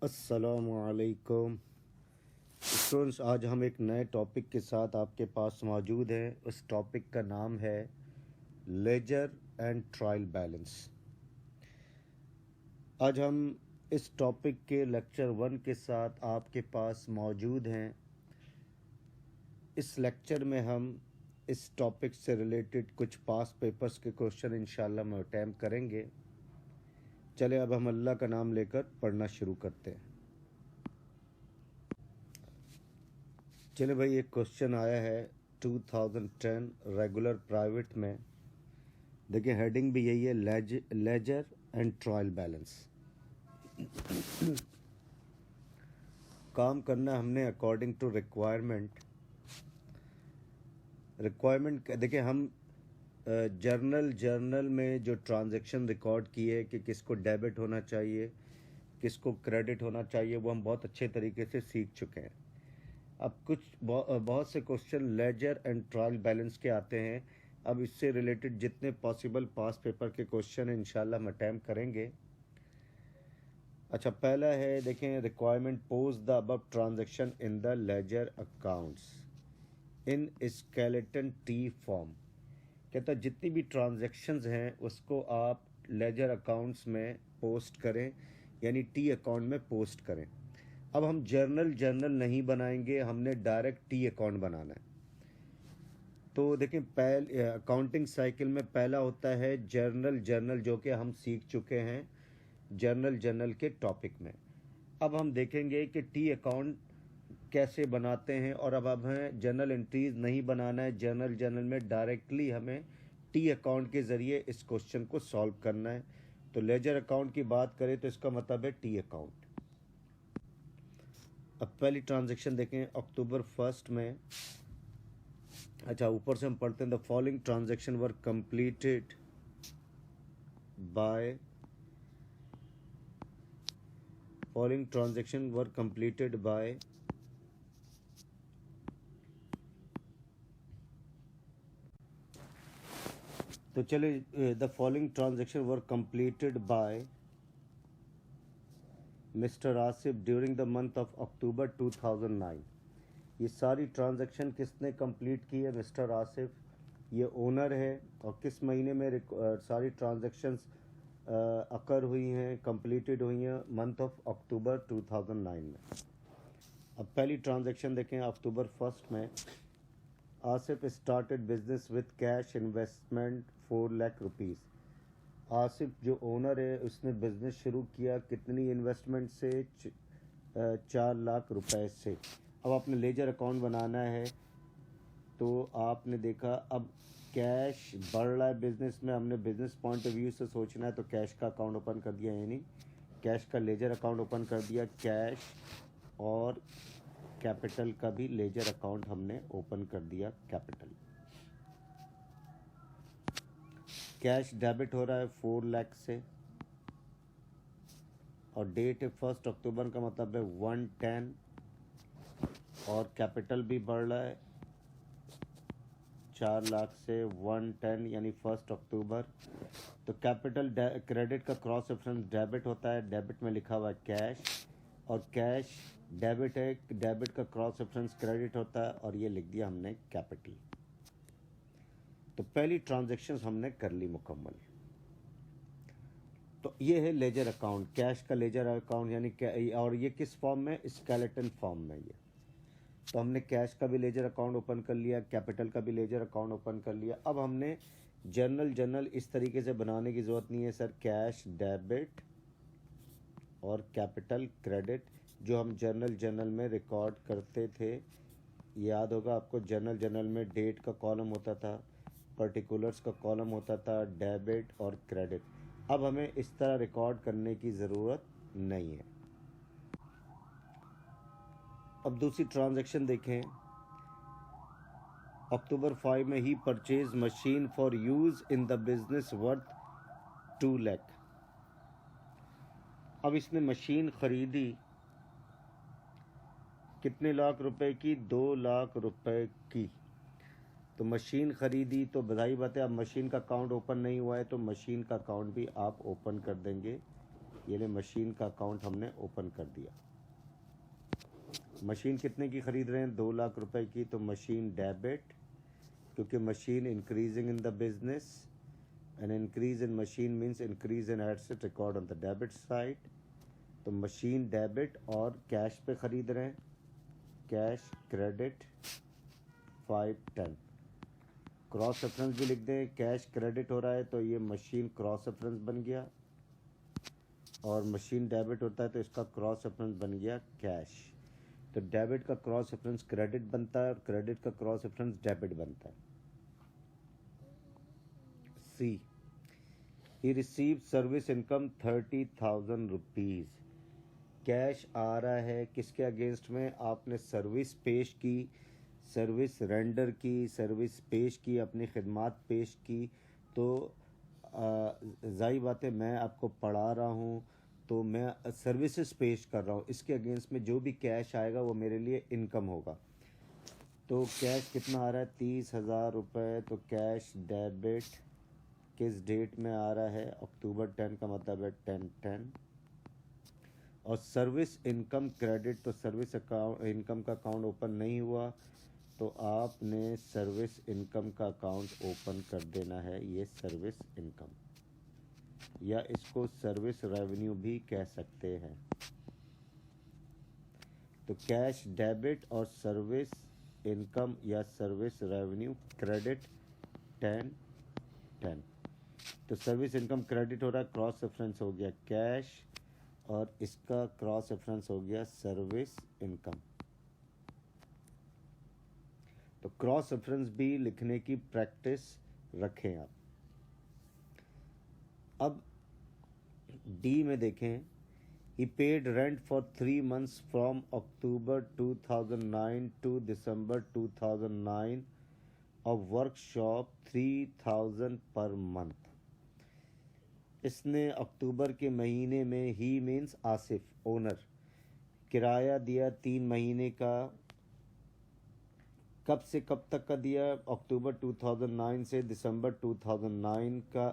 अस्सलामुअलैकुम स्टूडेंट्स, आज हम एक नए टॉपिक के साथ आपके पास मौजूद हैं। उस टॉपिक का नाम है लेजर एंड ट्रायल बैलेंस। आज हम इस टॉपिक के लेक्चर 1 के साथ आपके पास मौजूद हैं। इस लेक्चर में हम इस टॉपिक से रिलेटेड कुछ पास पेपर्स के क्वेश्चन इंशाल्लाह हम अटैम्प्ट करेंगे। चले अब हम अल्लाह का नाम लेकर पढ़ना शुरू करते हैं। चले भाई, एक क्वेश्चन आया है 2010 रेगुलर प्राइवेट में। देखिए, हेडिंग भी यही है, लेजर एंड ट्रायल बैलेंस। काम करना हमने अकॉर्डिंग टू रिक्वायरमेंट। देखिए, हम जर्नल में जो ट्रांजैक्शन रिकॉर्ड किए कि किसको डेबिट होना चाहिए, किसको क्रेडिट होना चाहिए, वो हम बहुत अच्छे तरीके से सीख चुके हैं। अब कुछ बहुत से question ledger and trial balance के आते हैं। अब इससे रिलेटेड जितने पॉसिबल पास पेपर के क्वेश्चन इंशाल्लाह हम अटैम्प्ट करेंगे। अच्छा, पहला है, देखें, requirement pose the above transaction in the ledger accounts in skeleton T form. कहता है जितनी भी ट्रांजैक्शंस हैं उसको आप लेजर अकाउंट्स में पोस्ट करें, यानी टी अकाउंट में पोस्ट करें। अब हम जर्नल नहीं बनाएंगे, हमने डायरेक्ट टी अकाउंट बनाना है। तो देखें, अकाउंटिंग साइकिल में पहला होता है जर्नल, जो कि हम सीख चुके हैं जर्नल के टॉपिक में। अब हम देखेंगे कि टी अकाउंट कैसे बनाते हैं, और अब हमें जर्नल एंट्रीज नहीं बनाना है। जर्नल में डायरेक्टली हमें टी अकाउंट के ज़रिए इस क्वेश्चन को सॉल्व करना है। तो लेजर अकाउंट की बात करें तो इसका मतलब है टी अकाउंट। अब पहली ट्रांजैक्शन देखें, अक्टूबर 1 में। अच्छा, ऊपर से हम पढ़ते हैं, the following transaction were completed by तो चले, the following transaction were completed by mister Asif during the month of October 2009। ये सारी ट्रांजैक्शन किसने कंप्लीट की है? मिस्टर आसिफ, ये ओनर है। और किस महीने में सारी ट्रांजैक्शंस अकर हुई हैं, कंप्लीटेड हुई हैं? मंथ ऑफ अक्टूबर 2009 में। अब पहली ट्रांजैक्शन देखें, अक्टूबर 1 में। Asif started business with cash investment 4 lakh rupees. Asif जो ओनर है उसने बिजनेस शुरू किया कितनी इन्वेस्टमेंट से? 4 लाख रुपए से। अब आपने लेजर अकाउंट बनाना है, तो आपने देखा अब कैश बढ़ रहा है बिजनेस में, हमने बिजनेस पॉइंट ऑफ व्यू से सोचना है, तो कैश का अकाउंट ओपन कर दिया, यानी कैश का लेजर अकाउंट ओपन कर दिया। कैश और कैपिटल का भी लेजर अकाउंट हमने ओपन कर दिया। कैपिटल कैश डेबिट हो रहा है 4 लाख से, और डेट है 1 अक्टूबर का मतलब है 110, और कैपिटल भी बढ़ रहा है 4 लाख से 110, यानी 1 अक्टूबर। तो कैपिटल क्रेडिट का क्रॉस रेफरेंस डेबिट होता है, डेबिट में लिखा हुआ है कैश, और कैश डेबिट है, डेबिट का क्रॉस रेफरेंस क्रेडिट होता है, और ये लिख दिया हमने कैपिटल। तो पहली ट्रांजैक्शंस हमने कर ली मुकम्मल। तो ये है लेजर अकाउंट, कैश का लेजर अकाउंट, यानी और ये किस फॉर्म में? स्केलेटन फॉर्म में। ये तो हमने कैश का भी लेजर अकाउंट ओपन कर लिया, कैपिटल का भी लेजर अकाउंट ओपन कर लिया। अब हमने जर्नल इस तरीके से बनाने की ज़रूरत नहीं है सर। कैश डेबिट और कैपिटल क्रेडिट, जो हम जर्नल में रिकॉर्ड करते थे, याद होगा आपको। जर्नल में डेट का कॉलम होता था, पर्टिकुलर्स का कॉलम होता था, डेबिट और क्रेडिट। अब हमें इस तरह रिकॉर्ड करने की ज़रूरत नहीं है। अब दूसरी ट्रांजैक्शन देखें, अक्टूबर 5 में ही purchase machine for use in the business worth 2 lakh. अब इसने मशीन ख़रीदी कितने लाख रुपए की? 2 लाख रुपए की। तो मशीन ख़रीदी तो बधाई बात है। अब मशीन का अकाउंट ओपन नहीं हुआ है, तो मशीन का अकाउंट भी आप ओपन कर देंगे ये ले मशीन का अकाउंट हमने ओपन कर दिया। मशीन कितने की ख़रीद रहे हैं? 2 लाख रुपए की। तो मशीन डेबिट, क्योंकि machine increasing in the business, an increase in machine means increase in asset record on the debit side. तो मशीन डेबिट और कैश पे ख़रीद रहे हैं, कैश क्रेडिट 510। क्रॉस रेफरेंस भी लिख दें, कैश क्रेडिट हो रहा है तो ये मशीन क्रॉस रेफरेंस बन गया, और मशीन डेबिट होता है तो इसका क्रॉस रेफरेंस बन गया कैश। तो डेबिट का क्रॉस रेफरेंस क्रेडिट बनता है और क्रेडिट का क्रॉस रेफरेंस डेबिट बनता है। C, he receive service income 30,000 rupees. Cash आ रहा है किसके अगेंस्ट में? आपने सर्विस पेश की, सर्विस रेंडर की, सर्विस पेश की, अपनी खिदमत पेश की। तो ज़ाहिर बात है मैं आपको पढ़ा रहा हूँ तो मैं सर्विसेज पेश कर रहा हूँ, इसके अगेंस्ट में जो भी कैश आएगा वो मेरे लिए इनकम होगा। तो कैश कितना आ रहा है? 30,000 रुपये। तो कैश डेबिट किस डेट में आ रहा है? अक्टूबर 10 का मतलब है 10/10। और सर्विस इनकम क्रेडिट, तो सर्विस अकाउंट इनकम का अकाउंट ओपन नहीं हुआ तो आपने सर्विस इनकम का अकाउंट ओपन कर देना है। ये सर्विस इनकम, या इसको सर्विस रेवेन्यू भी कह सकते हैं। तो कैश डेबिट और सर्विस इनकम या सर्विस रेवेन्यू क्रेडिट 10/10। तो सर्विस इनकम क्रेडिट हो रहा है, क्रॉस रेफरेंस हो गया कैश और इसका क्रॉस रेफरेंस हो गया सर्विस इनकम। तो क्रॉस रेफरेंस भी लिखने की प्रैक्टिस रखें आप। अब डी में देखें, he paid rent for 3 months from October 2009 to December 2009 of workshop 3,000 per month। इसने अक्टूबर के महीने में, ही मीन्स आसिफ ओनर, किराया दिया 3 महीने का। कब से कब तक का दिया? अक्टूबर 2009 से दिसंबर 2009 का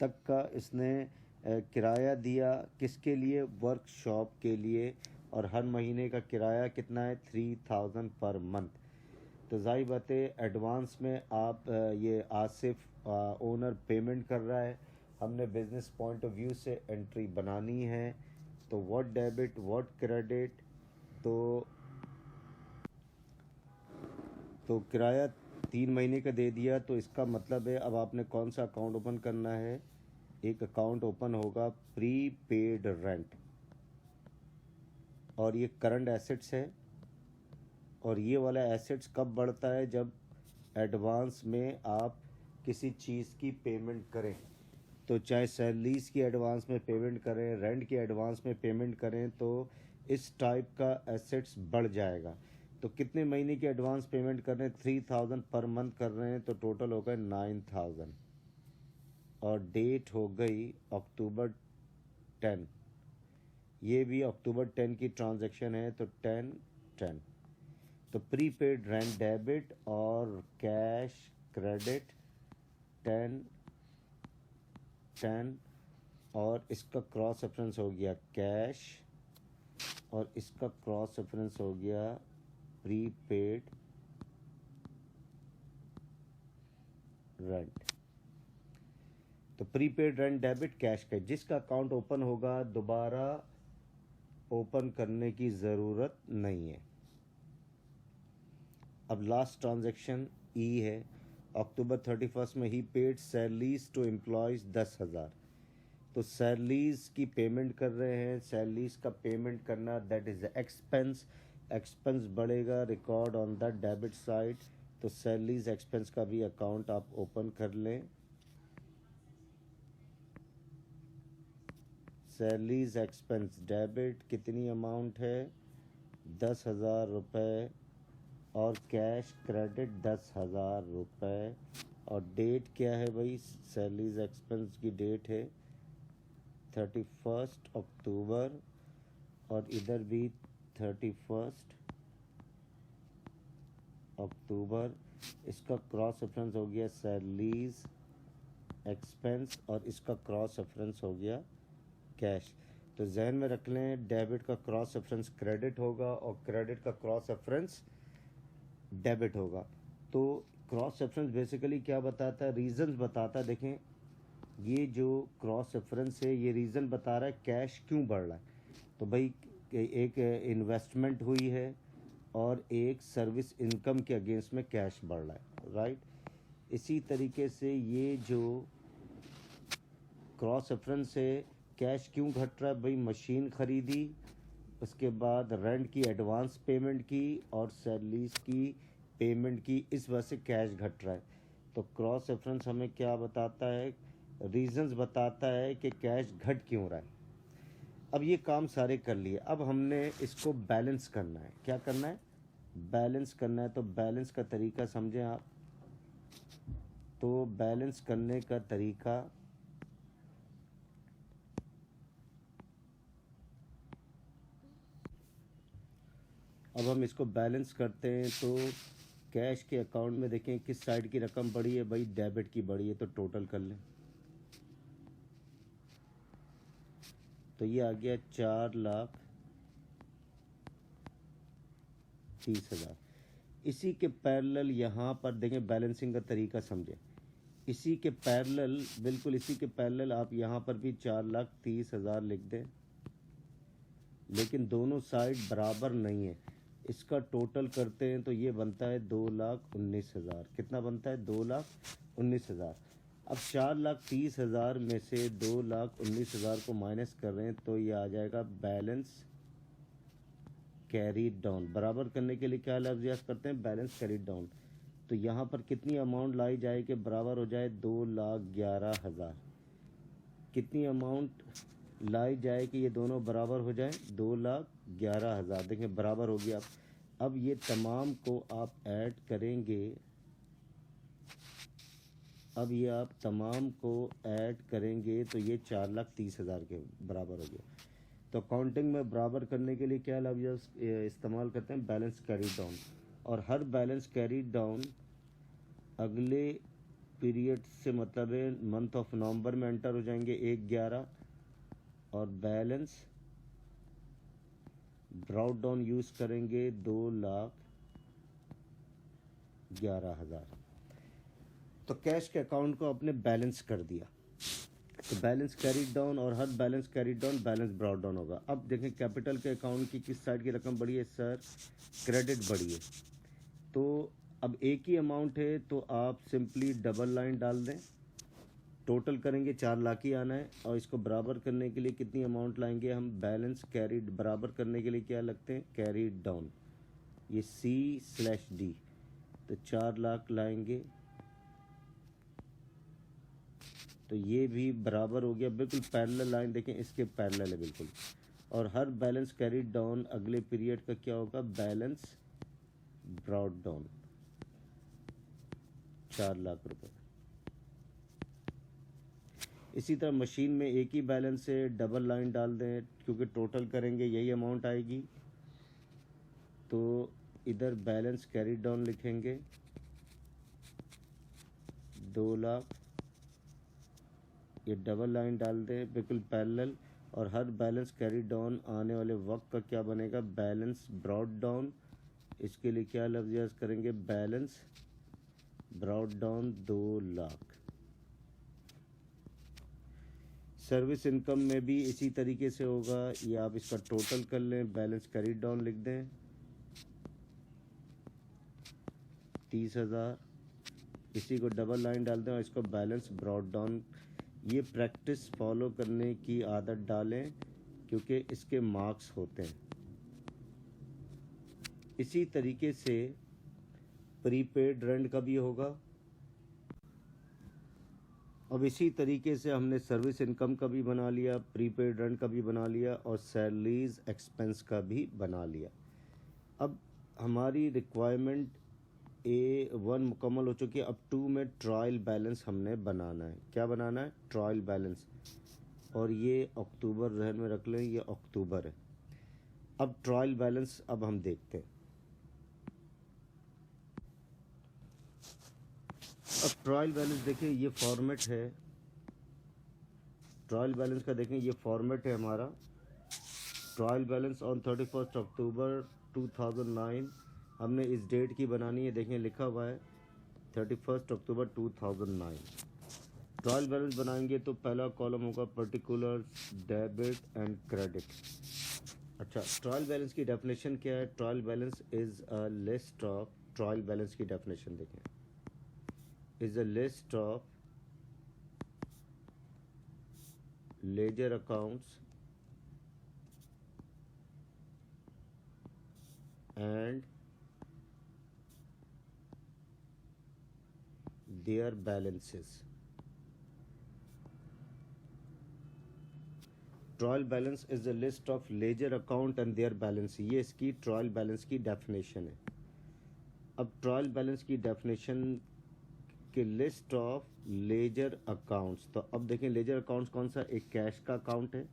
तक का इसने किराया दिया। किसके लिए? वर्कशॉप के लिए। और हर महीने का किराया कितना है? 3,000 पर मंथ। तो ज़ाहिर बात है एडवांस में आप ये आसिफ ओनर पेमेंट कर रहा है। हमने बिजनेस पॉइंट ऑफ व्यू से एंट्री बनानी है। तो व्हाट डेबिट व्हाट क्रेडिट, तो किराया 3 महीने का दे दिया। तो इसका मतलब है अब आपने कौन सा अकाउंट ओपन करना है? एक अकाउंट ओपन होगा प्री पेड रेंट, और ये करंट एसेट्स है। और ये वाला एसेट्स कब बढ़ता है? जब एडवांस में आप किसी चीज़ की पेमेंट करें। तो चाहे सैलरीज की एडवांस में पेमेंट करें, रेंट की एडवांस में पेमेंट करें, तो इस टाइप का एसेट्स बढ़ जाएगा। तो कितने महीने की एडवांस पेमेंट कर रहे हैं? 3,000 पर मंथ कर रहे हैं, तो टोटल हो गए 9,000। और डेट हो गई अक्टूबर 10। ये भी अक्टूबर 10 की ट्रांजैक्शन है, तो 10/10। तो प्रीपेड रेंट डेबिट और कैश क्रेडिट 10/10। और इसका क्रॉस रेफरेंस हो गया कैश, और इसका क्रॉस रेफरेंस हो गया प्रीपेड रेंट। तो प्रीपेड रेंट डेबिट कैश का, जिसका अकाउंट ओपन होगा दोबारा ओपन करने की ज़रूरत नहीं है। अब लास्ट ट्रांजैक्शन ई है। अक्टूबर 31 में ही पेड सैलरीज टू एम्प्लॉयज़ 10,000। तो सैलरीज की पेमेंट कर रहे हैं। सैलरीज का पेमेंट करना दैट इज़ एक्सपेंस। एक्सपेंस बढ़ेगा record on the debit side. तो सैलरीज एक्सपेंस का भी अकाउंट आप ओपन कर लें। सैलरीज एक्सपेंस डेबिट कितनी अमाउंट है? 10,000 रुपये। और कैश क्रेडिट 10,000 रुपये। और डेट क्या है भाई? सैलरीज एक्सपेंस की डेट है 31 अक्टूबर, और इधर भी 31 अक्टूबर। इसका क्रॉस रेफरेंस हो गया सैलरीज एक्सपेंस, और इसका क्रॉस रेफरेंस हो गया कैश। तो जहन में रख लें, डेबिट का क्रॉस रेफरेंस क्रेडिट होगा और क्रेडिट का क्रॉस रेफरेंस डेबिट होगा। तो क्रॉस रेफरेंस बेसिकली क्या बताता है, रीजंस बताता है। देखें, ये जो क्रॉस रेफरेंस है ये रीज़न बता रहा है कैश क्यों बढ़ रहा है। तो भाई एक इन्वेस्टमेंट हुई है और एक सर्विस इनकम के अगेंस्ट में कैश बढ़ रहा है, राइट। इसी तरीके से ये जो क्रॉस रेफरेंस है, कैश क्यों घट रहा है, भाई मशीन खरीदी, उसके बाद रेंट की एडवांस पेमेंट की और सैलरीज की पेमेंट की, इस वजह से कैश घट रहा है। तो क्रॉस रेफरेंस हमें क्या बताता है, रीजंस बताता है कि कैश घट क्यों रहा है। अब ये काम सारे कर लिए, अब हमने इसको बैलेंस करना है। क्या करना है, बैलेंस करना है। तो बैलेंस का तरीका समझें आप। तो बैलेंस करने का तरीका, अब हम इसको बैलेंस करते हैं। तो कैश के अकाउंट में देखें किस साइड की रकम बढ़ी है, भाई डेबिट की बढ़ी है, तो टोटल कर लें। तो ये आ गया 4,30,000। इसी के पैरेलल यहाँ पर देखें, बैलेंसिंग का तरीका समझें। इसी के पैरेलल, बिल्कुल इसी के पैरेलल आप यहाँ पर भी 4,30,000 लिख दें, लेकिन दोनों साइड बराबर नहीं है। इसका टोटल करते हैं तो ये बनता है 2,19,000। कितना बनता है, 2,19,000। अब 4,30,000 में से 2,19,000 को माइनस कर रहे हैं तो ये आ जाएगा बैलेंस कैरी डाउन। बराबर करने के लिए क्या लफ्ज़ करते हैं, बैलेंस कैरी डाउन। तो यहाँ पर कितनी अमाउंट लाई जाए कि बराबर हो जाए 2,11,000। कितनी अमाउंट लाई जाए कि ये दोनों बराबर हो जाए, 2,11,000। देखें बराबर हो गया। अब ये तमाम को आप ऐड करेंगे, अब ये आप तमाम को ऐड करेंगे तो ये 4,30,000 के बराबर हो गया। तो काउंटिंग में बराबर करने के लिए क्या लफ्ज़ इस्तेमाल करते हैं, बैलेंस कैरी डाउन। और हर बैलेंस कैरी डाउन अगले पीरियड से मतलब है मंथ ऑफ नवंबर में एंटर हो जाएंगे 1/11, और बैलेंस ड्रॉप डाउन यूज़ करेंगे 2,11,000। तो कैश के अकाउंट को आपने बैलेंस कर दिया। तो बैलेंस कैरी डाउन, और हर balance carry down balance brought down होगा। अब देखें कैपिटल के अकाउंट की किस साइड की रकम बढ़ी है, सर क्रेडिट बढ़ी है। तो अब एक ही अमाउंट है तो आप सिंपली डबल लाइन डाल दें, टोटल करेंगे 4,00,000 ही आना है। और इसको बराबर करने के लिए कितनी अमाउंट लाएंगे हम, बैलेंस कैरी बराबर करने के लिए क्या लगते हैं, कैरी डाउन, ये C/D। तो 4,00,000 लाएंगे तो ये भी बराबर हो गया, बिल्कुल पैरेलल लाइन देखें, इसके पैरेलल है बिल्कुल। और हर बैलेंस कैरी डाउन अगले पीरियड का क्या होगा, बैलेंस ब्रॉट डाउन, 4,00,000 रुपये। इसी तरह मशीन में एक ही बैलेंस है, डबल लाइन डाल दें क्योंकि टोटल करेंगे यही अमाउंट आएगी। तो इधर बैलेंस कैरी डाउन लिखेंगे 2,00,000, ये डबल लाइन डाल दें बिल्कुल पैरेलल। और हर बैलेंस कैरी डाउन आने वाले वक्त का क्या बनेगा, बैलेंस ब्रॉट डाउन। इसके लिए क्या लफ्ज़ करेंगे, balance brought down 2,00,000। Service income में भी इसी तरीके से होगा, ये आप इसका टोटल कर लें, बैलेंस कैरी डाउन लिख दें 30,000, इसी को डबल लाइन डाल दें और इसको बैलेंस ब्रॉट डाउन। ये प्रैक्टिस फॉलो करने की आदत डालें क्योंकि इसके मार्क्स होते हैं। इसी तरीके से प्रीपेड रेंट का भी होगा। अब इसी तरीके से हमने सर्विस इनकम का भी बना लिया, प्रीपेड रेंट का भी बना लिया और सैलरीज एक्सपेंस का भी बना लिया। अब हमारी रिक्वायरमेंट A1 मुकम्मल हो चुकी है। अब 2 में ट्रायल बैलेंस हमने बनाना है। क्या बनाना है, ट्रायल बैलेंस। और ये अक्टूबर जहन में रख लें, ये अक्टूबर है। अब ट्रायल बैलेंस अब हम देखते हैं। अब ट्रायल बैलेंस देखिए, ये फॉर्मेट है ट्रायल बैलेंस का देखें, ये फॉर्मेट है हमारा। ट्रायल बैलेंस ऑन 31 अक्टूबर 2009, हमने इस डेट की बनानी है। देखें लिखा हुआ है 31 अक्टूबर 2009। ट्रायल बैलेंस बनाएंगे तो पहला कॉलम होगा पर्टिकुलर्स, डेबिट एंड क्रेडिट। अच्छा, ट्रायल बैलेंस की डेफिनेशन क्या है? Trial balance is a list of, trial balance की डेफिनेशन देखें, is a list of ledger accounts and their balances. Trial balance is a list of ledger account and their balance। ये इसकी trial balance की definition है। अब trial balance की definition के list of ledger accounts, तो अब देखें लेजर अकाउंट्स कौन सा, एक कैश का अकाउंट है,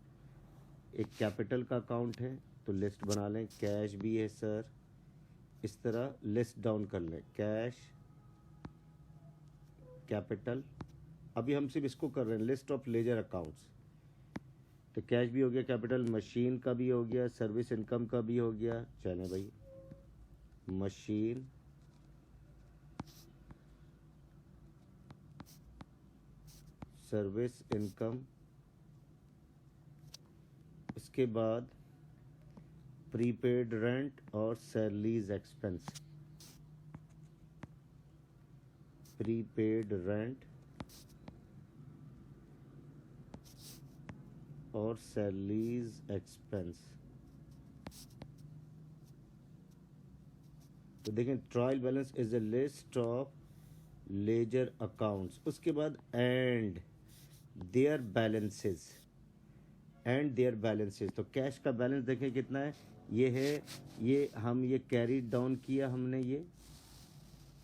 एक कैपिटल का अकाउंट है। तो लिस्ट बना लें, कैश भी है सर, इस तरह लिस्ट डाउन कर लें, कैश, कैपिटल। अभी हम सिर्फ इसको कर रहे हैं, लिस्ट ऑफ लेजर अकाउंट्स। तो कैश भी हो गया, कैपिटल, मशीन का भी हो गया, सर्विस इनकम का भी हो गया। चलें भाई, मशीन, सर्विस इनकम, इसके बाद प्रीपेड रेंट और सैलरीज एक्सपेंस, प्रीपेड रेंट और सैलरीज एक्सपेंस। तो देखें trial balance is a list of ledger accounts, उसके बाद and their balances, and their balances. तो कैश का बैलेंस देखें कितना है, ये है, ये हम ये कैरी डाउन किया हमने, ये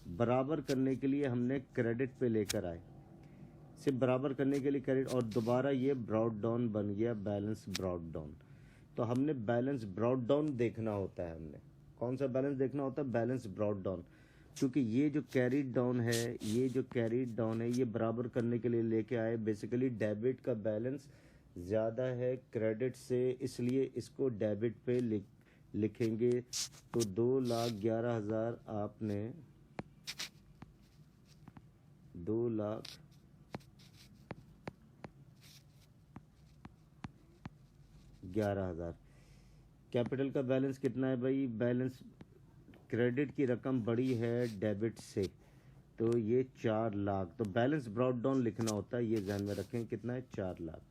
बराबर करने के लिए हमने क्रेडिट पे लेकर आए, सिर्फ बराबर करने के लिए क्रेडिट, और दोबारा ये ब्रॉड डाउन बन गया, बैलेंस ब्रॉड डाउन। तो हमने बैलेंस ब्रॉड डाउन देखना होता है, हमने कौन सा बैलेंस देखना होता है, बैलेंस ब्रॉड डाउन। क्योंकि ये जो कैरीड डाउन है, ये जो कैरीड डाउन है, ये बराबर करने के लिए लेके आए। बेसिकली डेबिट का बैलेंस ज़्यादा है क्रेडिट से, इसलिए इसको डेबिट पे लिखेंगे। तो 2,11,000 आपने 2,11,000। कैपिटल का बैलेंस कितना है भाई, बैलेंस क्रेडिट की रकम बड़ी है डेबिट से, तो ये 4 लाख। तो बैलेंस ब्रॉड डाउन लिखना होता है, ये ध्यान में रखें, कितना है, 4 लाख।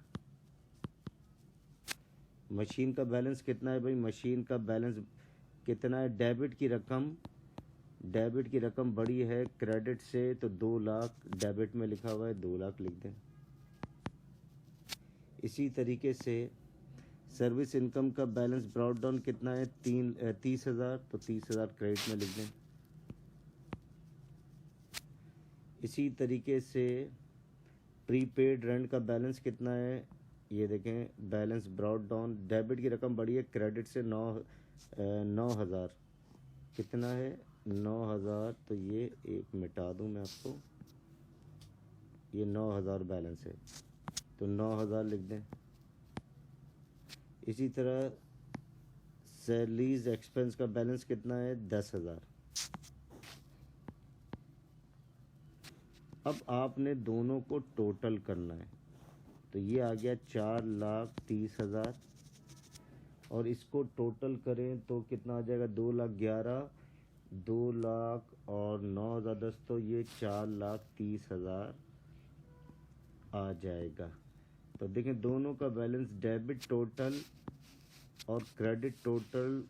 मशीन का बैलेंस कितना है भाई, मशीन का बैलेंस कितना है, डेबिट की रकम बड़ी है क्रेडिट से, तो 2 लाख डेबिट में लिखा हुआ है, 2 लाख लिख दें। इसी तरीके से सर्विस इनकम का बैलेंस ब्रॉड डाउन कितना है, 30,000, तो 30,000 क्रेडिट में लिख दें। इसी तरीके से प्रीपेड रेंट का बैलेंस कितना है, ये देखें, बैलेंस ब्रॉड डाउन, डेबिट की रकम बढ़ी है क्रेडिट से, 9,000, कितना है, 9,000। तो ये एक मिटा दूं मैं आपको, ये 9,000 बैलेंस है, तो 9,000 लिख दें। इसी तरह सैलरीज एक्सपेंस का बैलेंस कितना है, 10,000। अब आपने दोनों को टोटल करना है, तो ये आ गया 4,30,000, और इसको टोटल करें तो कितना आ जाएगा, 2,11,000, 2 लाख और 9,010, तो ये 4,30,000 आ जाएगा। तो देखें दोनों का बैलेंस, डेबिट टोटल और क्रेडिट टोटल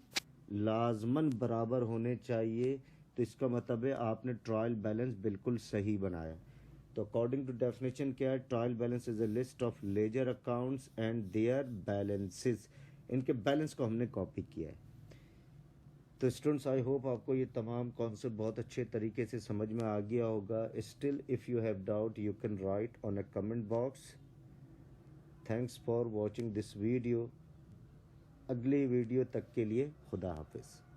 लाजमन बराबर होने चाहिए। तो इसका मतलब है आपने ट्रायल बैलेंस बिल्कुल सही बनाया। तो अकॉर्डिंग टू डेफिनेशन क्या है, trial balance is a list of ledger accounts and their balances. इनके बैलेंस को हमने कॉपी किया है। तो स्टूडेंट्स, आई होप आपको ये तमाम कॉन्सेप्ट बहुत अच्छे तरीके से समझ में आ गया होगा। Still if you have doubt you can write on a comment box. Thanks for watching this video. अगले वीडियो तक के लिए खुदा हाफिज़।